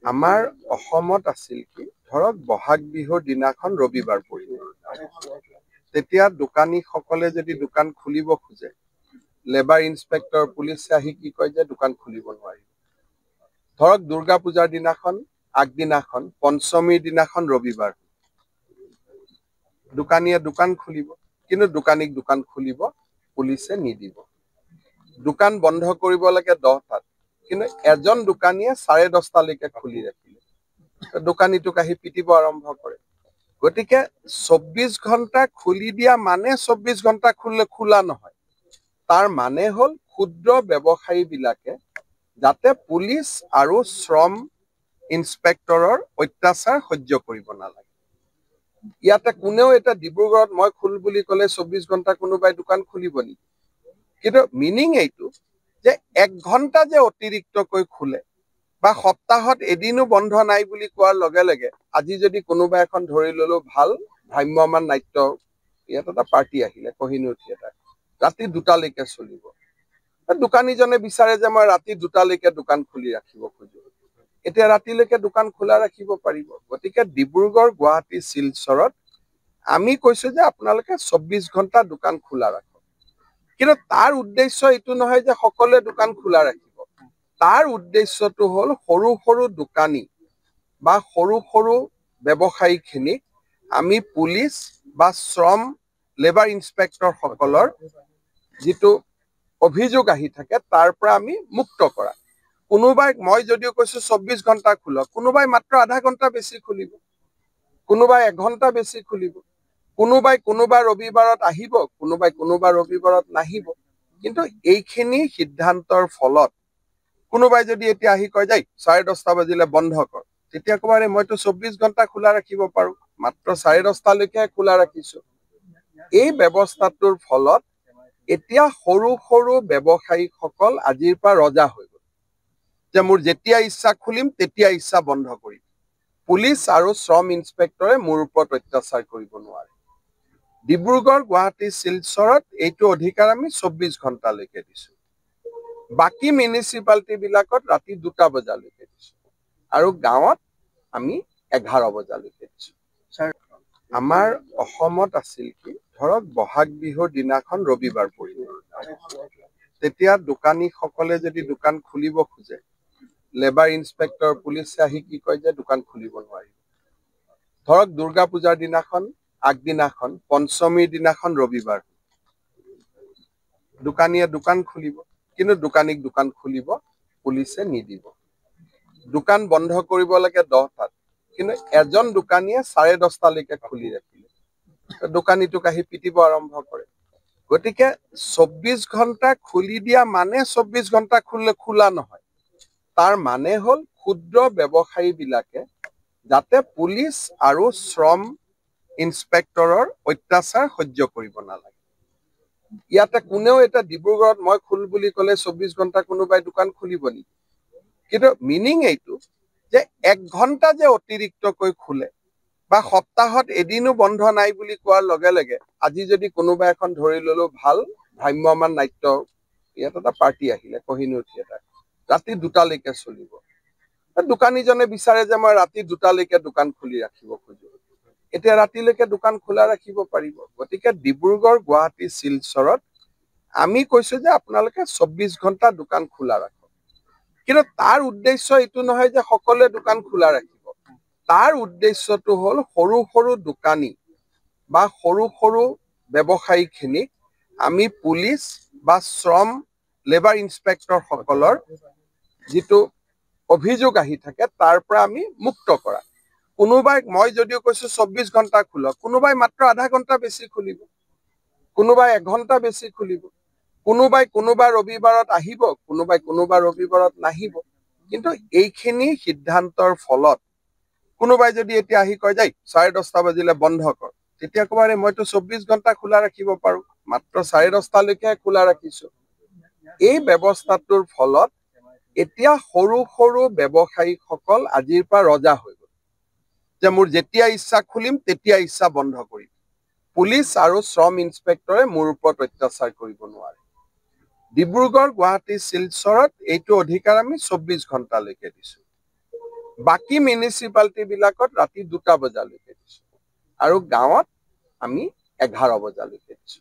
আমাৰ অসমত আছিল কি ধৰক বহাগ বিহুৰ দিনাখন ৰবিবাৰ পৰিব তেতিয়া দোকানীসকলে যদি দোকান খুলিব খোজে লেবাৰ ইন্সপেক্টৰ পুলিচে আহি কি কয় যে দোকান খুলিব নোৱাৰিব ধৰক দুৰ্গা পূজাৰ দিনাখন আগদিনাখন পঞ্চমীৰ দিনাখন ৰবিবাৰ দোকানীয়ে দোকান খুলিব কিন্তু দোকানীক দোকান খুলিব পুলিচে নিদিব দোকান বন্ধ কৰিব লাগে 10টাত কিন্তু এজন দোকানীয়ে 10:30লৈকে খুলি ৰাখিলে দোকানীটোক আহি পিটিব আৰম্ভ কৰে গতিকে 24 ঘণ্টা খুলি দিয়া মানে 24 ঘণ্টা খোলা নহয় তাৰ মানে হল ক্ষুদ্ৰ ব্যৱসায়ী বিলাকে যাতে পুলিচ আৰু শ্ৰম ইন্সপেক্টৰৰ অত্যাচাৰ সহ্য কৰিব নালাগে ইয়াতে কোনেও এটা ডিব্ৰুগড়ত মই খুল বুলি ক'লে 24 ঘণ্টা কোনোবাই দোকান খুলিব নেকি কিন্তু মিনিং এইটো যে 1 ঘণ্টা যে অতিৰিক্তকৈ খুলে বা সপ্তাহত এদিনো বন্ধ নাই বুলি কোৱাৰ লগে লগে আজি যদি কোনোবা এখন ধৰি ললো ভাল ভ্ৰাম্যমান নাট্য ইয়াত এটা পাৰ্টি আহিলে কহিনুৰ থিয়েটাৰ ৰাতি 2টালৈকে চলিব দোকানীজনে বিচাৰে যে মই ৰাতি 2টালৈকে দোকান খুলি ৰাখিব খোজো এতিয়া ৰাতিলৈকে দোকান খোলা ৰাখিব পাৰিব গতিকে ডিব্ৰুগড় গুৱাহাটী শিলচৰত আমি কৈছো যে আপোনালোকে 24 ঘণ্টা দোকান খোলা ৰাখক কিন্তু তাৰ উদ্দেশ্য এইটো নহয় যে সকলোৱে দোকান খোলা ৰাখিব তাৰ উদ্দেশ্যটো হল সৰু সৰু দোকানী বা সৰু সৰু ব্যৱসায়ীখিনিক আমি পুলিচ বা শ্ৰম লেবাৰ ইন্সপেক্টৰ সকলৰ যিটো অভিযোগ আহি থাকে তাৰ পৰা আমি মুক্ত কৰা কোনোবাই মই যদিও কৈছো 24 ঘণ্টা খোলক কোনোবাই মাত্ৰ আধা ঘণ্টা বেছি খুলিব কোনোবাই 1 ঘণ্টা বেছি খুলিব কোনোবাই কোনোবা ৰবিবাৰত আহিব কোনোবা ৰবিবাৰত নাহিব কিন্তু এইখিনি সিদ্ধান্তৰ ফলত কোনোবাই যদি এতিয়া আহি কয় যায় 10:30 বাজিলে বন্ধ কৰ তেতিয়া কবাৰে মইতো 24 ঘণ্টা খোলা ৰাখিব পাৰো মাত্ৰ 10:30লৈকে খোলা ৰাখিছো এই ব্যৱস্থাটোৰ ফলত এতিয়া সৰু সৰু ব্যৱসায়ীসকল আজিৰ পৰা ৰজা হৈ গ'ল যে মোৰ যেতিয়া ইচ্ছা খুলিম তেতিয়া ইচ্ছা বন্ধ কৰিম পুলিচ আৰু শ্ৰম ইন্সপেক্টৰে মোৰ ওপৰত অত্যাচাৰ কৰিব নোৱাৰে ডিব্ৰুগড় গুৱাহাটী শিলচৰত এইটো অধিকাৰ আমি 24 ঘণ্টালৈকে দিছো বাকি মিউনিচিপালিটি বিলাকত ৰাতি 2টা বজালৈকে দিছো আৰু গাঁৱত আমি 11 বজালৈকে দিছো আমাৰ অসমত আছিল কি ধৰক বহাগ বিহুৰ দিনাখন ৰবিবাৰ পৰিব তেতিয়া দোকানীসকলে যদি দোকান খুলিব খোজে লেবাৰ ইন্সপেক্টৰ পুলিচে আহি কি কয় যে দোকান খুলিব নোৱাৰিব ধৰক দুৰ্গা পূজাৰ দিনাখন আগদিনাখন পঞ্চমীৰ দিনাখন ৰবিবাৰ দোকানীয়ে দোকান খুলিব কিন্তু দোকানীক দোকান খুলিব পুলিচে নিদিব দোকান বন্ধ কৰিব লাগে 10টাত কিন্তু এজন দোকানীয়ে 10:30লৈকে খুলি ৰাখিলে দোকানীটোক আহি পিটিব আৰম্ভ কৰে গতিকে 24 ঘণ্টা খুলি দিয়া মানে 24 ঘণ্টা খোলা নহয় তাৰ মানে হল ক্ষুদ্ৰ ব্যৱসায়ী বিলাকে যাতে পুলিচ আৰু শ্ৰম ইন্সপেক্টৰৰ অত্যাচাৰ সহ্য কৰিব নালাগে ইয়াতে কোনেও এটা ডিব্ৰুগড়ত মই খুল বুলি ক'লে 24 ঘণ্টা কোনোবাই দোকান খুলিব নেকি কিন্তু মিনিং এইটো যে 1 ঘণ্টা যে অতিৰিক্তকৈ খুলে বা সপ্তাহত এদিনো বন্ধ নাই বুলি কোৱাৰ লগে লগে আজি যদি কোনোবা এখন ধৰি ললো ভাল ভ্ৰাম্যমান নাট্য ইয়াত এটা পাৰ্টি আহিলে কহিনুৰ থিয়েটাৰ ৰাতি 2টালৈকে চলিব দোকানীজনে বিচাৰে যে মই ৰাতি 2টালৈকে দোকান খুলি ৰাখিব খোজো এতিয়া ৰাতিলৈকে দোকান খোলা ৰাখিব পাৰিব গতিকে ডিব্ৰুগড় গুৱাহাটী শিলচৰত আমি কৈছো যে আপোনালোকে 24 ঘণ্টা দোকান খোলা ৰাখক কিন্তু তাৰ উদ্দেশ্য এইটো নহয় যে সকলোৱে দোকান খোলা ৰাখিব তাৰ উদ্দেশ্যটো হল সৰু সৰু দোকানী বা সৰু সৰু ব্যৱসায়ীখিনিক আমি পুলিচ বা শ্ৰম লেবাৰ ইন্সপেক্টৰ সকলৰ যিটো অভিযোগ আহি থাকে তাৰ পৰা আমি মুক্ত কৰা কোনোবাই মই যদিও কৈছো 24 ঘণ্টা খোলক কোনোবাই মাত্ৰ আধা ঘণ্টা বেছি খুলিব কোনোবাই 1 ঘণ্টা বেছি খুলিব কোনোবাই কোনোবা ৰবিবাৰত আহিব কোনোবা ৰবিবাৰত নাহিব কিন্তু এইখিনি সিদ্ধান্তৰ ফলত কোনোবাই যদি এতিয়া আহি কয় যায় 10:30 বাজিলে বন্ধ কৰ তেতিয়া কবাৰে মইতো 24 ঘণ্টা খোলা ৰাখিব পাৰো মাত্ৰ 10:30লৈকে খোলা ৰাখিছো এই ব্যৱস্থাটোৰ ফলত এতিয়া সৰু সৰু ব্যৱসায়ীসকল আজিৰ পৰা ৰজা হৈ গ'ল যে মোৰ যেতিয়া ইচ্ছা খুলিম তেতিয়া ইচ্ছা বন্ধ কৰিম পুলিচ আৰু শ্ৰম ইন্সপেক্টৰে মোৰ ওপৰত অত্যাচাৰ কৰিব নোৱাৰে ডিব্ৰুগড় গুৱাহাটী শিলচৰত এইটো অধিকাৰ আমি 24 ঘণ্টালৈকে দিছো বাকী মিউনিচিপালিটি বিলাকত ৰাতি 2টা বজালৈকে দিছো আৰু গাঁৱত আমি 11 বজালৈকে দিছো।